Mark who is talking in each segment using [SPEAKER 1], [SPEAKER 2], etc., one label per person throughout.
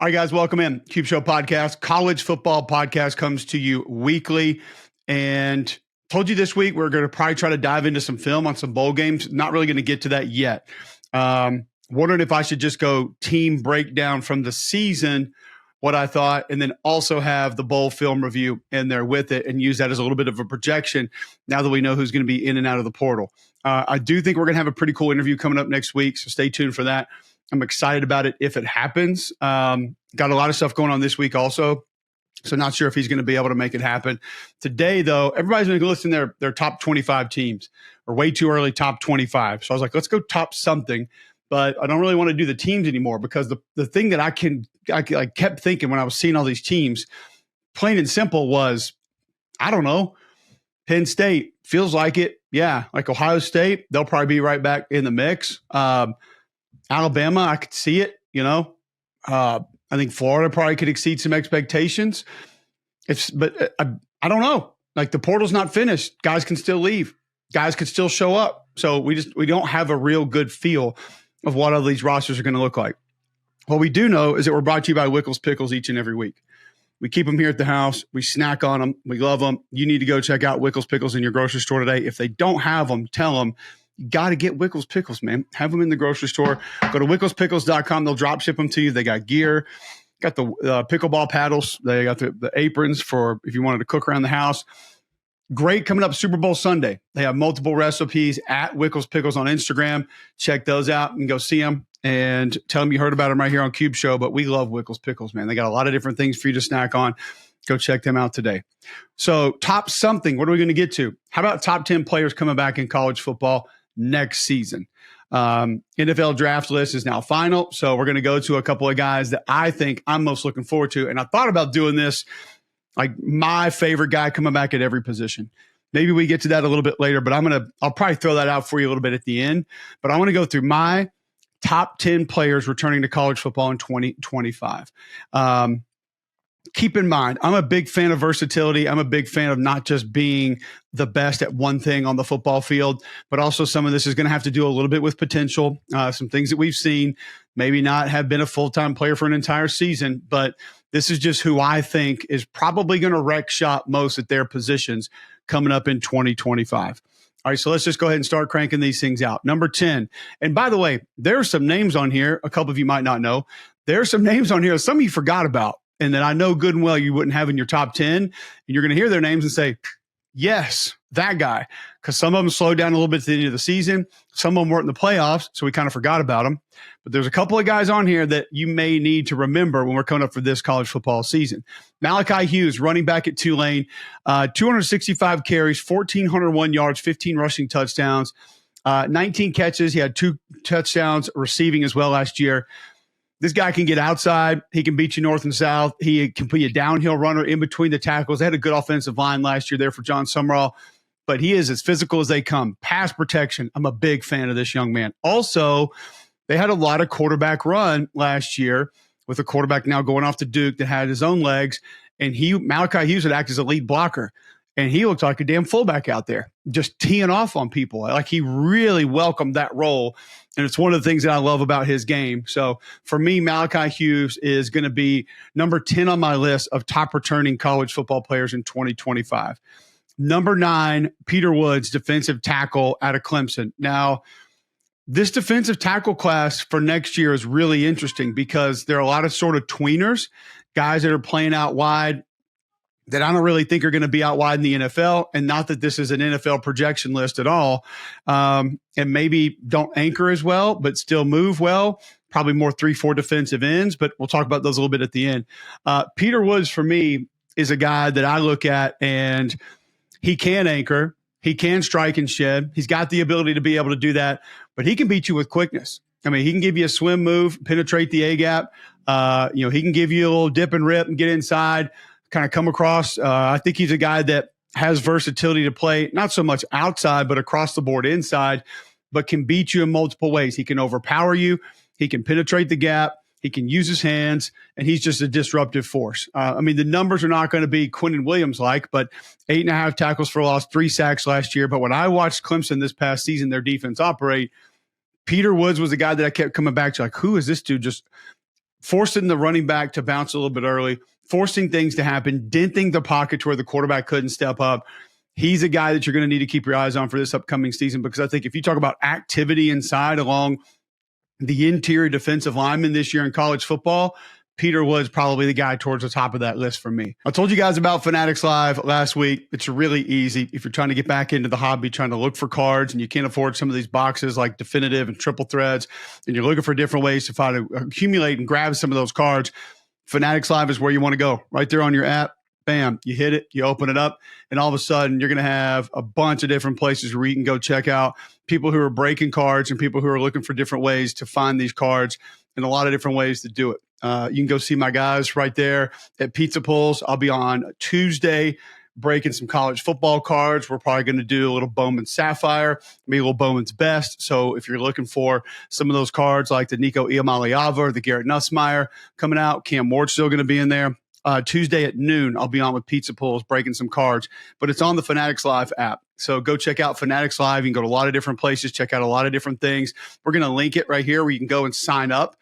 [SPEAKER 1] All right, guys, welcome in. Cube Show Podcast. College football podcast comes to you weekly. And told you this week we're going to probably try to dive into some film on some bowl games. Not really going to get to that yet. Wondering if I should just go team breakdown from the season, what I thought, and then also have the bowl film review in there with it and use that as a little bit of a projection now that we know who's going to be in and out of the portal. I do think we're going to have a pretty cool interview coming up next week, so stay tuned for that. I'm excited about it if it happens. Got a lot of stuff going on this week also, so not sure if he's going to be able to make it happen. Today, though, everybody's going to list their top 25 teams, or way too early top 25. So I was like, let's go top something. But I don't really want to do the teams anymore because the thing that I kept thinking when I was seeing all these teams, plain and simple, was, I don't know, Penn State feels like it. Yeah, like Ohio State, they'll probably be right back in the mix. Alabama, I could see it, I think Florida probably could exceed some expectations. But I don't know. Like, the portal's not finished. Guys can still leave. Guys could still show up. So we don't have a real good feel of what all these rosters are going to look like. What we do know is that we're brought to you by Wickles Pickles each and every week. We keep them here at the house. We snack on them. We love them. You need to go check out Wickles Pickles in your grocery store today. If they don't have them, tell them. You got to get Wickles Pickles, man. Have them in the grocery store. Go to WicklesPickles.com. They'll drop ship them to you. They got gear, got the pickleball paddles. They got the aprons for if you wanted to cook around the house. Great coming up Super Bowl Sunday. They have multiple recipes at Wickles Pickles on Instagram. Check those out and go see them and tell them you heard about them right here on Cube Show. But we love Wickles Pickles, man. They got a lot of different things for you to snack on. Go check them out today. So top something. What are we going to get to? How about top 10 players coming back in college football next season? NFL draft list is now final. So we're going to go to a couple of guys that I think I'm most looking forward to. And I thought about doing this, like my favorite guy coming back at every position. Maybe we get to that a little bit later, but I'll probably throw that out for you a little bit at the end. But I want to go through my top 10 players returning to college football in 2025. Keep in mind, I'm a big fan of versatility. I'm a big fan of not just being the best at one thing on the football field, but also some of this is going to have to do a little bit with potential. Some things that we've seen, maybe not have been a full-time player for an entire season, but this is just who I think is probably going to wreck shop most at their positions coming up in 2025. All right, so let's just go ahead and start cranking these things out. Number 10. And by the way, there are some names on here, a couple of you might not know. There are some names on here some of you forgot about, and that I know good and well you wouldn't have in your top 10. And you're going to hear their names and say, yes, that guy. Because some of them slowed down a little bit at the end of the season. Some of them weren't in the playoffs, so we kind of forgot about them. But there's a couple of guys on here that you may need to remember when we're coming up for this college football season. Malachi Hughes, running back at Tulane, 265 carries, 1,401 yards, 15 rushing touchdowns, 19 catches. He had 2 touchdowns receiving as well last year. This guy can get outside. He can beat you north and south. He can be a downhill runner in between the tackles. They had a good offensive line last year there for John Summerall, but he is as physical as they come. Pass protection, I'm a big fan of this young man. Also, they had a lot of quarterback run last year with a quarterback now going off to Duke that had his own legs, and Malachi Hughes would act as a lead blocker, and he looked like a damn fullback out there, just teeing off on people. Like, he really welcomed that role. And it's one of the things that I love about his game. So for me, Malachi Hughes is going to be number 10 on my list of top returning college football players in 2025. Number 9, Peter Woods, defensive tackle out of Clemson. Now, this defensive tackle class for next year is really interesting because there are a lot of sort of tweeners, guys that are playing out wide that I don't really think are going to be out wide in the NFL. And not that this is an NFL projection list at all. And maybe don't anchor as well, but still move well. Probably more 3-4 defensive ends, but we'll talk about those a little bit at the end. Peter Woods, for me, is a guy that I look at, and he can anchor. He can strike and shed. He's got the ability to be able to do that, but he can beat you with quickness. I mean, he can give you a swim move, penetrate the A-gap. He can give you a little dip and rip and get inside, kind of come across. I think he's a guy that has versatility to play, not so much outside, but across the board inside, but can beat you in multiple ways. He can overpower you. He can penetrate the gap. He can use his hands, and he's just a disruptive force. The numbers are not going to be Quinnen Williams-like, but 8.5 tackles for loss, 3 sacks last year. But when I watched Clemson this past season, their defense operate, Peter Woods was the guy that I kept coming back to, like, who is this dude just forcing the running back to bounce a little bit early, forcing things to happen, denting the pocket to where the quarterback couldn't step up. He's a guy that you're going to need to keep your eyes on for this upcoming season, because I think if you talk about activity inside along the interior defensive lineman this year in college football, Peter was probably the guy towards the top of that list for me. I told you guys about Fanatics Live last week. It's really easy. If you're trying to get back into the hobby, trying to look for cards, and you can't afford some of these boxes like definitive and triple threads, and you're looking for different ways to try to accumulate and grab some of those cards, Fanatics Live is where you want to go. Right there on your app. Bam, you hit it, you open it up, and all of a sudden you're going to have a bunch of different places where you can go check out people who are breaking cards and people who are looking for different ways to find these cards, and a lot of different ways to do it. You can go see my guys right there at Pizza Pulls. I'll be on Tuesday breaking some college football cards. We're probably going to do a little Bowman Sapphire, maybe a little Bowman's Best. So if you're looking for some of those cards like the Nico Iamaleava or the Garrett Nussmeier coming out, Cam Ward's still going to be in there. Tuesday at noon, I'll be on with Pizza Pulls breaking some cards, but it's on the Fanatics Live app. So go check out Fanatics Live. You can go to a lot of different places, check out a lot of different things. We're going to link it right here where you can go and sign up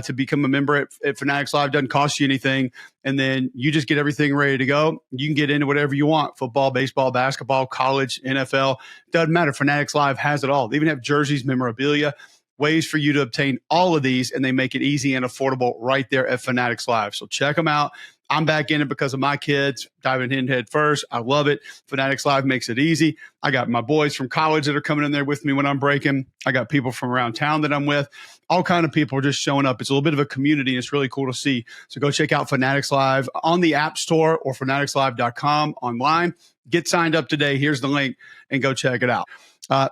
[SPEAKER 1] to become a member at Fanatics Live. Doesn't cost you anything. And then you just get everything ready to go. You can get into whatever you want: football, baseball, basketball, college, NFL. Doesn't matter. Fanatics Live has it all. They even have jerseys, memorabilia, ways for you to obtain all of these, and they make it easy and affordable right there at Fanatics Live. So check them out. I'm back in it because of my kids, diving in head first. I love it. Fanatics Live makes it easy. I got my boys from college that are coming in there with me when I'm breaking. I got people from around town that I'm with. All kind of people are just showing up. It's a little bit of a community, and it's really cool to see. So go check out Fanatics Live on the App Store or fanaticslive.com online. Get signed up today. Here's the link, and go check it out.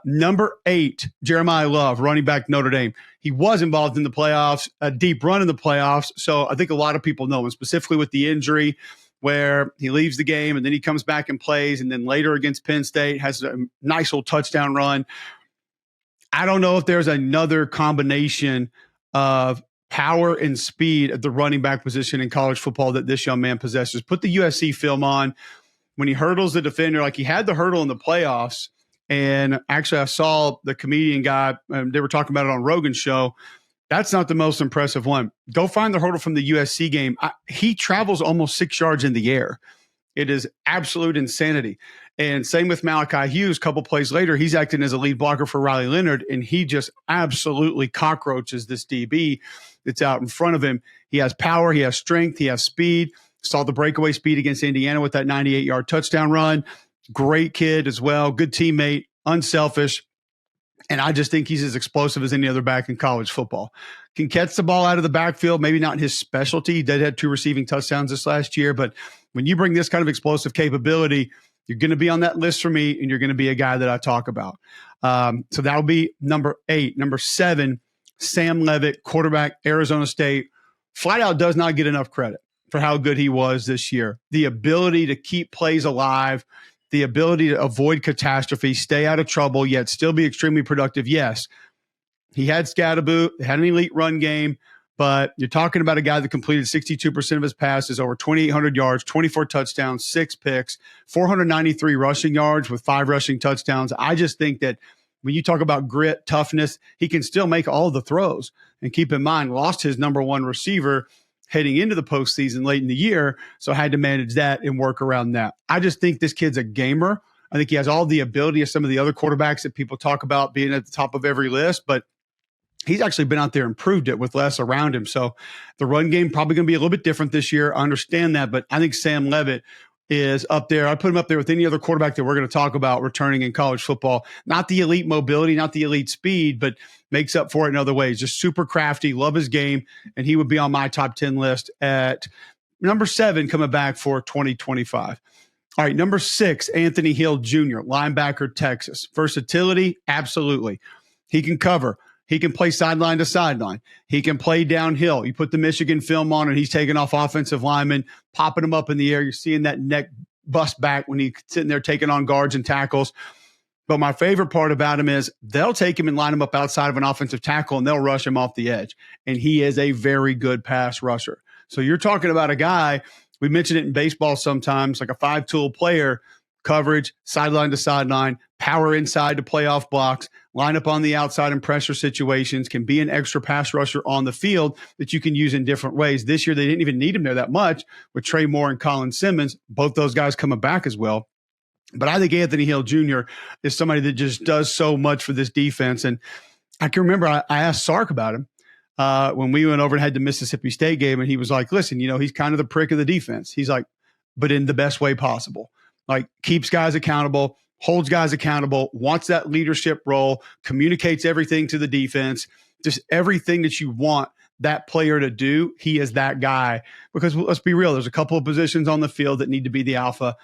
[SPEAKER 1] Number 8, Jeremiah Love, running back, Notre Dame. He was involved in the playoffs, a deep run in the playoffs. So I think a lot of people know him, specifically with the injury where he leaves the game and then he comes back and plays. And then later against Penn State has a nice little touchdown run. I don't know if there's another combination of power and speed at the running back position in college football that this young man possesses. Put the USC film on when he hurdles the defender, like he had the hurdle in the playoffs. And actually, I saw the comedian guy, they were talking about it on Rogan's show. That's not the most impressive one. Go find the hurdle from the USC game. He travels almost 6 yards in the air. It is absolute insanity. And same with Malachi Hughes. A couple plays later, he's acting as a lead blocker for Riley Leonard, and he just absolutely cockroaches this DB that's out in front of him. He has power, he has strength, he has speed. Saw the breakaway speed against Indiana with that 98-yard touchdown run. Great kid as well. Good teammate, unselfish. And I just think he's as explosive as any other back in college football. Can catch the ball out of the backfield, maybe not his specialty. He did have 2 receiving touchdowns this last year. But when you bring this kind of explosive capability, you're going to be on that list for me, and you're going to be a guy that I talk about. So that'll be number 8. Number 7, Sam Leavitt, quarterback, Arizona State. Flat out does not get enough credit for how good he was this year. The ability to keep plays alive, the ability to avoid catastrophe, stay out of trouble, yet still be extremely productive. Yes, he had Scatterboot, had an elite run game, but you're talking about a guy that completed 62% of his passes, over 2,800 yards, 24 touchdowns, 6 picks, 493 rushing yards with 5 rushing touchdowns. I just think that when you talk about grit, toughness, he can still make all of the throws. And keep in mind, lost his number 1 receiver heading into the postseason late in the year, so had to manage that and work around that. I just think this kid's a gamer. I think he has all the ability of some of the other quarterbacks that people talk about being at the top of every list, but he's actually been out there and proved it with less around him. So the run game probably going to be a little bit different this year. I understand that, but I think Sam Leavitt is up there. I put him up there with any other quarterback that we're going to talk about returning in college football. Not the elite mobility, not the elite speed, but makes up for it in other ways. Just super crafty, love his game, and he would be on my top 10 list at number 7 coming back for 2025. All right, number 6, Anthony Hill Jr., linebacker, Texas. Versatility, absolutely. He can cover. He can play sideline to sideline. He can play downhill. You put the Michigan film on, and he's taking off offensive linemen, popping them up in the air. You're seeing that neck bust back when he's sitting there taking on guards and tackles. But my favorite part about him is they'll take him and line him up outside of an offensive tackle, and they'll rush him off the edge. And he is a very good pass rusher. So you're talking about a guy, we mentioned it in baseball sometimes, like a 5-tool player, coverage, sideline to sideline, power inside to play off blocks, line up on the outside in pressure situations, can be an extra pass rusher on the field that you can use in different ways. This year, they didn't even need him there that much with Trey Moore and Colin Simmons, both those guys coming back as well. But I think Anthony Hill Jr. is somebody that just does so much for this defense. And I can remember I asked Sark about him when we went over and had the Mississippi State game, and he was like, listen, he's kind of the prick of the defense. He's like, but in the best way possible. Like, keeps guys accountable, holds guys accountable, wants that leadership role, communicates everything to the defense, just everything that you want that player to do. He is that guy. Because let's be real, there's a couple of positions on the field that need to be the alpha.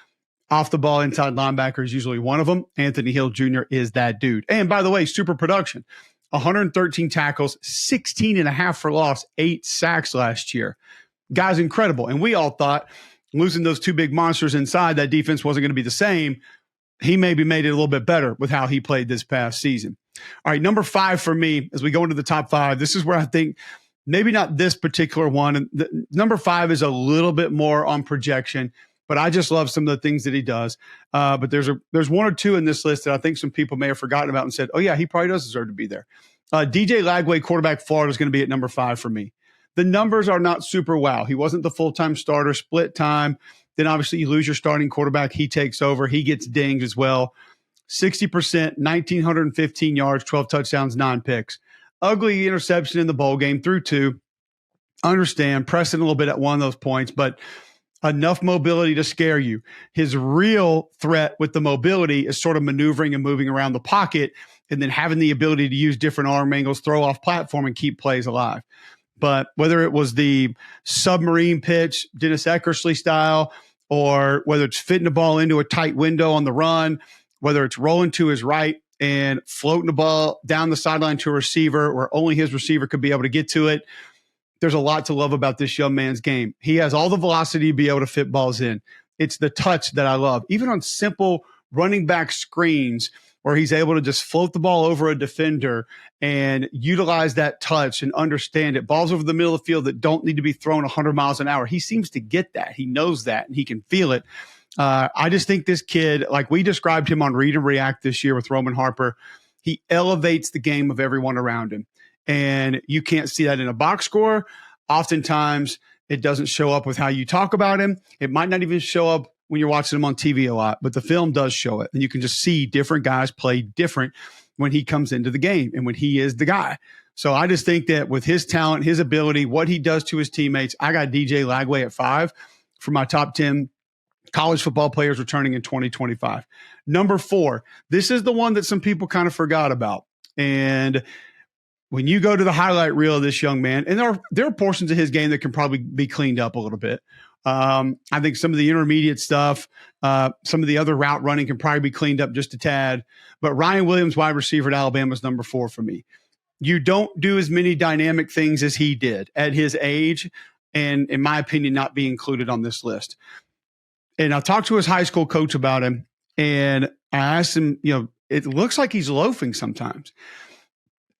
[SPEAKER 1] Off the ball inside linebacker is usually one of them. Anthony Hill Jr. is that dude. And by the way, super production. 113 tackles, 16 and a half for loss, 8 sacks last year. Guy's incredible. And we all thought losing those two big monsters inside, that defense wasn't going to be the same. He maybe made it a little bit better with how he played this past season. All right, number 5 for me, as we go into the top 5, this is where I think maybe not this particular one. Number 5 is a little bit more on projection, but I just love some of the things that he does. But there's one or two in this list that I think some people may have forgotten about and said, oh, yeah, he probably does deserve to be there. DJ Lagow, quarterback Florida, is going to be at number 5 for me. The numbers are not super wow. He wasn't the full-time starter, split time. Then obviously you lose your starting quarterback. He takes over. He gets dinged as well. 60%, 1,915 yards, 12 touchdowns, 9 picks. Ugly interception in the bowl game, through 2. Understand, pressing a little bit at one of those points, but enough mobility to scare you. His real threat with the mobility is sort of maneuvering and moving around the pocket and then having the ability to use different arm angles, throw off platform, and keep plays alive. But whether it was the submarine pitch, Dennis Eckersley style, or whether it's fitting the ball into a tight window on the run, whether it's rolling to his right and floating the ball down the sideline to a receiver where only his receiver could be able to get to it, there's a lot to love about this young man's game. He has all the velocity to be able to fit balls in. It's the touch that I love. Even on simple running back screens where he's able to just float the ball over a defender and utilize that touch and understand it. Balls over the middle of the field that don't need to be thrown 100 miles an hour. He seems to get that. He knows that, and he can feel it. I just think this kid, like we described him on Read and React this year with Roman Harper, he elevates the game of everyone around him. And you can't see that in a box score. Oftentimes, it doesn't show up with how you talk about him. It might not even show up when you're watching him on TV a lot, but the film does show it. And you can just see different guys play different when he comes into the game and when he is the guy. So I just think that with his talent, his ability, what he does to his teammates, I got DJ Lagow at 5 for my top 10 college football players returning in 2025. Number 4, this is the one that some people kind of forgot about. And when you go to the highlight reel of this young man, and there are portions of his game that can probably be cleaned up a little bit. I think some of the intermediate stuff, some of the other route running can probably be cleaned up just a tad. But Ryan Williams, wide receiver at Alabama, is number 4 for me. You don't do as many dynamic things as he did at his age, and in my opinion, not be included on this list. And I talked to his high school coach about him, and I asked him, it looks like he's loafing sometimes.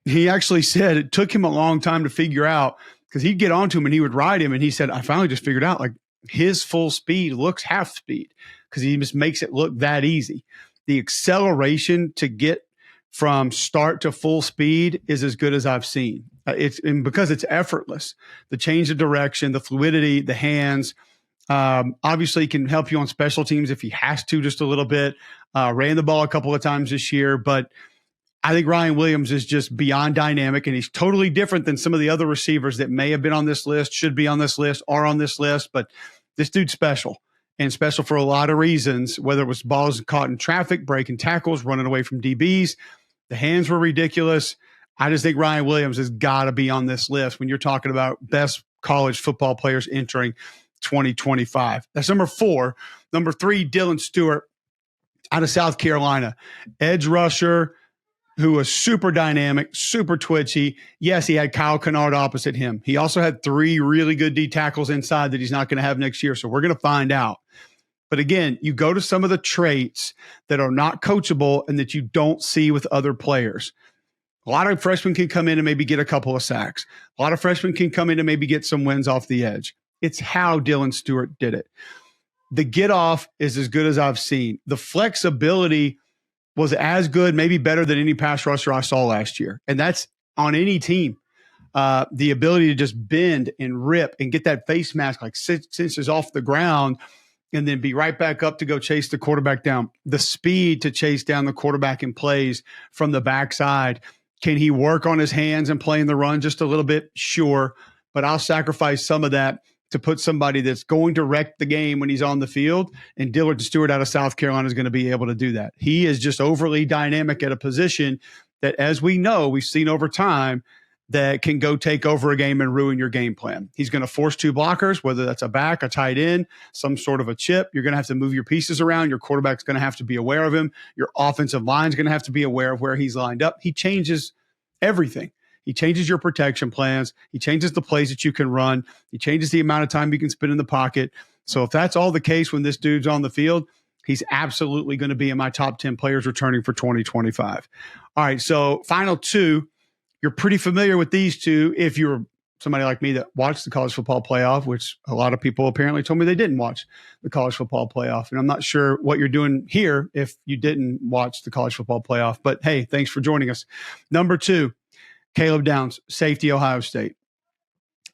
[SPEAKER 1] He actually said it took him a long time to figure out, because he'd get onto him and he would ride him. And he said, I finally just figured out, like, his full speed looks half speed because he just makes it look that easy. The acceleration to get from start to full speed is as good as I've seen. Because it's effortless. The change of direction, the fluidity, the hands, obviously can help you on special teams if he has to just a little bit. Ran the ball a couple of times this year, but I think Ryan Williams is just beyond dynamic, and he's totally different than some of the other receivers that may have been on this list, should be on this list, are on this list. But this dude's special, and special for a lot of reasons, whether it was balls caught in traffic, breaking tackles, running away from DBs. The hands were ridiculous. I just think Ryan Williams has got to be on this list when you're talking about best college football players entering 2025. That's number 4. Number 3, Dylan Stewart out of South Carolina. Edge rusher, who was super dynamic, super twitchy. Yes, he had Kyle Kennard opposite him. He also had 3 really good D tackles inside that he's not going to have next year. So we're going to find out. But again, you go to some of the traits that are not coachable and that you don't see with other players. A lot of freshmen can come in and maybe get a couple of sacks. A lot of freshmen can come in and maybe get some wins off the edge. It's how Dylan Stewart did it. The get off is as good as I've seen. The flexibility was as good, maybe better than any pass rusher I saw last year. And that's on any team. The ability to just bend and rip and get that face mask like 6 inches off the ground and then be right back up to go chase the quarterback down. The speed to chase down the quarterback in plays from the backside. Can he work on his hands and play in the run just a little bit? Sure. But I'll sacrifice some of that to put somebody that's going to wreck the game when he's on the field. And Dillard Stewart out of South Carolina is going to be able to do that. He is just overly dynamic at a position that, as we know, we've seen over time, that can go take over a game and ruin your game plan. He's going to force 2 blockers, whether that's a back, a tight end, some sort of a chip. You're going to have to move your pieces around. Your quarterback's going to have to be aware of him. Your offensive line's going to have to be aware of where he's lined up. He changes everything. He changes your protection plans. He changes the plays that you can run. He changes the amount of time you can spend in the pocket. So if that's all the case when this dude's on the field, he's absolutely going to be in my top 10 players returning for 2025. All right, so final 2. You're pretty familiar with these 2 if you're somebody like me that watched the college football playoff, which a lot of people apparently told me they didn't watch the college football playoff. And I'm not sure what you're doing here if you didn't watch the college football playoff. But hey, thanks for joining us. Number 2, Caleb Downs, safety, Ohio State.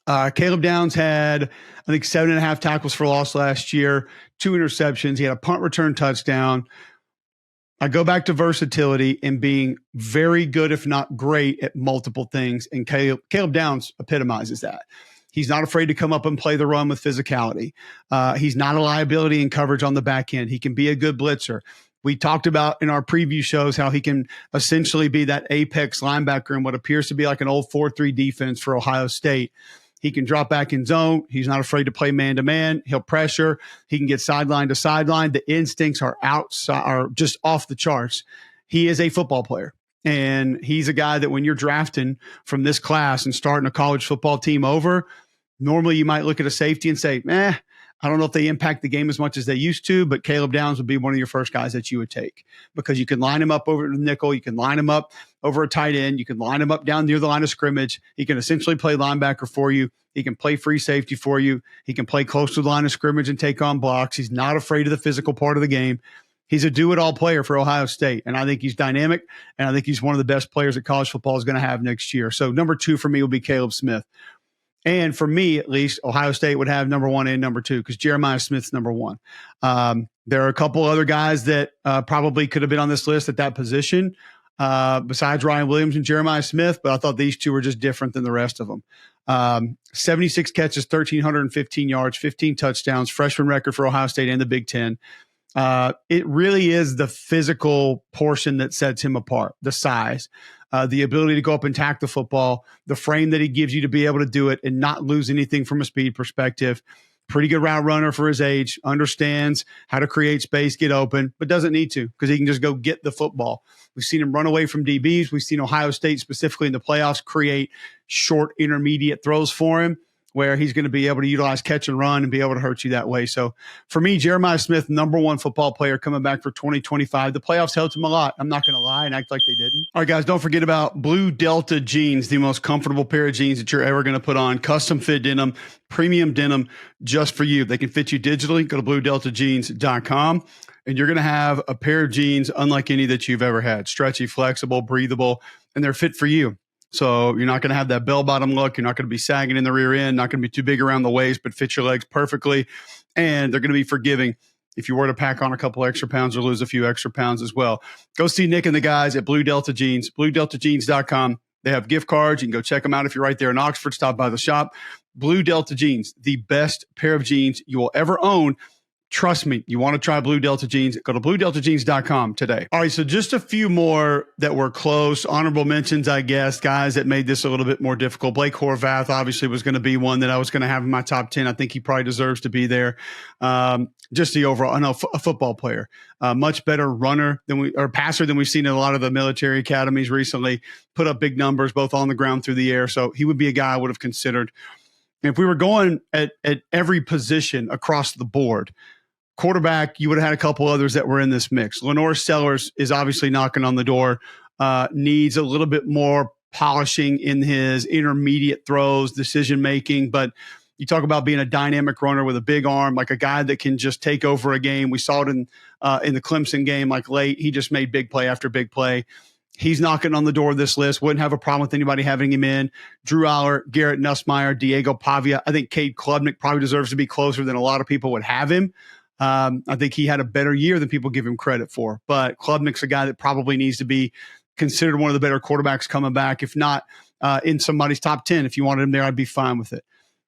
[SPEAKER 1] Caleb Downs had, I think, 7.5 tackles for loss last year, 2 interceptions. He had a punt return touchdown. I go back to versatility and being very good, if not great, at multiple things. And Caleb Downs epitomizes that. He's not afraid to come up and play the run with physicality. He's not a liability in coverage on the back end. He can be a good blitzer. We talked about in our preview shows how he can essentially be that apex linebacker in what appears to be like an old 4-3 defense for Ohio State. He can drop back in zone. He's not afraid to play man-to-man. He'll pressure. He can get sideline to sideline. The instincts are just off the charts. He is a football player. And he's a guy that when you're drafting from this class and starting a college football team over, normally you might look at a safety and say, I don't know if they impact the game as much as they used to, but Caleb Downs would be one of your first guys that you would take because you can line him up over the nickel. You can line him up over a tight end. You can line him up down near the line of scrimmage. He can essentially play linebacker for you. He can play free safety for you. He can play close to the line of scrimmage and take on blocks. He's not afraid of the physical part of the game. He's a do-it-all player for Ohio State, and I think he's dynamic, and I think he's one of the best players that college football is going to have next year. So number 2 for me will be Caleb Smith. And for me, at least, Ohio State would have number 1 and number 2 because Jeremiah Smith's number 1. There are a couple other guys that probably could have been on this list at that position besides Ryan Williams and Jeremiah Smith, but I thought these 2 were just different than the rest of them. 76 catches, 1,315 yards, 15 touchdowns, freshman record for Ohio State and the Big Ten. It really is the physical portion that sets him apart, the size. The ability to go up and tack the football, the frame that he gives you to be able to do it and not lose anything from a speed perspective. Pretty good route runner for his age, understands how to create space, get open, but doesn't need to because he can just go get the football. We've seen him run away from DBs. We've seen Ohio State specifically in the playoffs create short intermediate throws for him where he's going to be able to utilize catch and run and be able to hurt you that way. So for me, Jeremiah Smith, number 1 football player coming back for 2025. The playoffs helped him a lot. I'm not going to lie and act like they didn't. All right, guys, don't forget about Blue Delta jeans, the most comfortable pair of jeans that you're ever going to put on. Custom fit denim, premium denim just for you. They can fit you digitally. Go to bluedeltajeans.com and you're going to have a pair of jeans unlike any that you've ever had. Stretchy, flexible, breathable, and they're fit for you. So you're not going to have that bell bottom look. You're not going to be sagging in the rear end, not going to be too big around the waist, but fit your legs perfectly. And they're going to be forgiving if you were to pack on a couple extra pounds or lose a few extra pounds as well. Go see Nick and the guys at Blue Delta Jeans, bluedeltajeans.com. They have gift cards. You can go check them out if you're right there in Oxford. Stop by the shop. Blue Delta Jeans, the best pair of jeans you will ever own. Trust me, you want to try Blue Delta Jeans, go to bluedeltajeans.com today. All right, so just a few more that were close. Honorable mentions, I guess, guys that made this a little bit more difficult. Blake Horvath obviously was going to be one that I was going to have in my top 10. I think he probably deserves to be there. Just the overall, I know, a football player, much better runner or passer than we've seen in a lot of the military academies recently, put up big numbers both on the ground through the air. So he would be a guy I would have considered. If we were going at every position across the board, quarterback, you would have had a couple others that were in this mix. Lenore Sellers is obviously knocking on the door, needs a little bit more polishing in his intermediate throws, decision-making, but You talk about being a dynamic runner with a big arm, like a guy that can just take over a game. We saw it in the Clemson game, like late. He just made big play after big play. He's knocking on the door of this list. Wouldn't have a problem with anybody having him in. Drew Aller, Garrett Nussmeier, Diego Pavia. I think Cade Klubnik probably deserves to be closer than a lot of people would have him. I think he had a better year than people give him credit for. But Klubnik's a guy that probably needs to be considered one of the better quarterbacks coming back. If not in somebody's top 10, if you wanted him there, I'd be fine with it.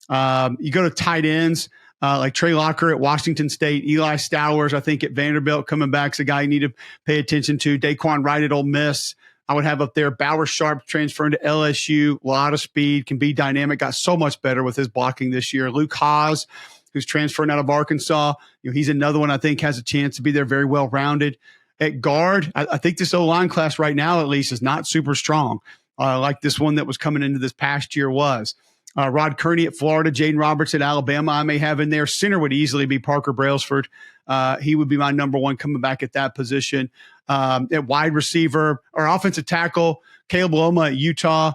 [SPEAKER 1] You go to tight ends. Like Trey Locker at Washington State, Eli Stowers, I think at Vanderbilt coming back is a guy you need to pay attention to. Daquan Wright at Ole Miss, I would have up there. Bauer Sharp transferring to LSU, a lot of speed, can be dynamic, got so much better with his blocking this year. Luke Haas, who's transferring out of Arkansas, he's another one I think has a chance to be there, very well-rounded. At guard, I think this O-line class right now at least is not super strong, like this one that was coming into this past year was. Rod Kearney at Florida, Jaden Roberts at Alabama, I may have in there. Center would easily be Parker Brailsford. He would be my number one coming back at that position. At wide receiver or offensive tackle, Caleb Loma at Utah,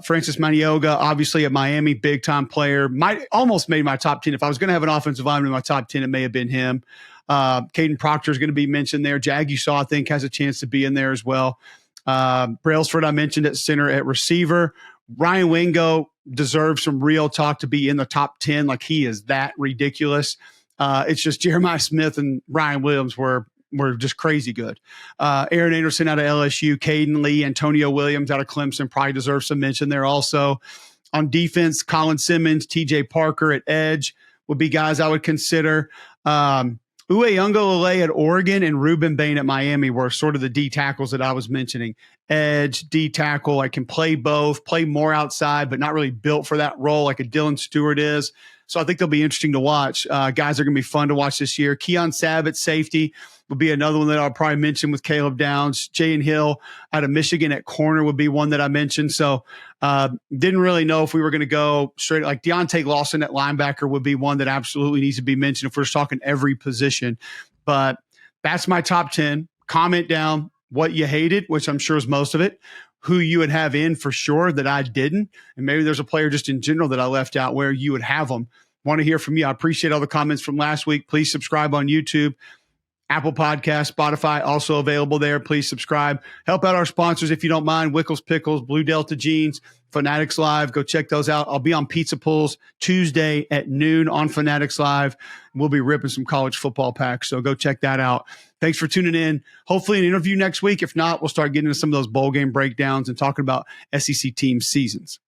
[SPEAKER 1] Francis Manioga, obviously at Miami, big-time player. Might almost made my top 10. If I was going to have an offensive lineman in my top 10, it may have been him. Caden Proctor is going to be mentioned there. Jag, you saw, I think, has a chance to be in there as well. Brailsford, I mentioned at center. At receiver, Ryan Wingo deserves some real talk to be in the top 10. Like, he is that ridiculous. It's just Jeremiah Smith and Ryan Williams were just crazy good. Aaron Anderson out of LSU, Caden Lee, Antonio Williams out of Clemson probably deserves some mention there also. On defense, Colin Simmons, TJ Parker at edge would be guys I would consider. Ueungo-Lele at Oregon and Ruben Bain at Miami were sort of the D tackles that I was mentioning. Edge, D tackle, I can play both, play more outside, but not really built for that role like a Dylan Stewart is. So I think they'll be interesting to watch. Guys are going to be fun to watch this year. Keon Sabb at safety would be another one that I'll probably mention with Caleb Downs. Jaden Hill out of Michigan at corner would be one that I mentioned. So didn't really know if we were going to go straight. Like Deontay Lawson at linebacker would be one that absolutely needs to be mentioned if we're just talking every position. But that's my top 10. Comment down what you hated, which I'm sure is most of it, who you would have in for sure that I didn't. And maybe there's a player just in general that I left out where you would have them. Want to hear from you. I appreciate all the comments from last week. Please subscribe on YouTube, Apple Podcasts, Spotify, also available there. Please subscribe. Help out our sponsors if you don't mind. Wickles Pickles, Blue Delta Jeans, Fanatics Live. Go check those out. I'll be on Pizza Pulls Tuesday at noon on Fanatics Live. We'll be ripping some college football packs, so go check that out. Thanks for tuning in. Hopefully an interview next week. If not, we'll start getting into some of those bowl game breakdowns and talking about SEC team seasons.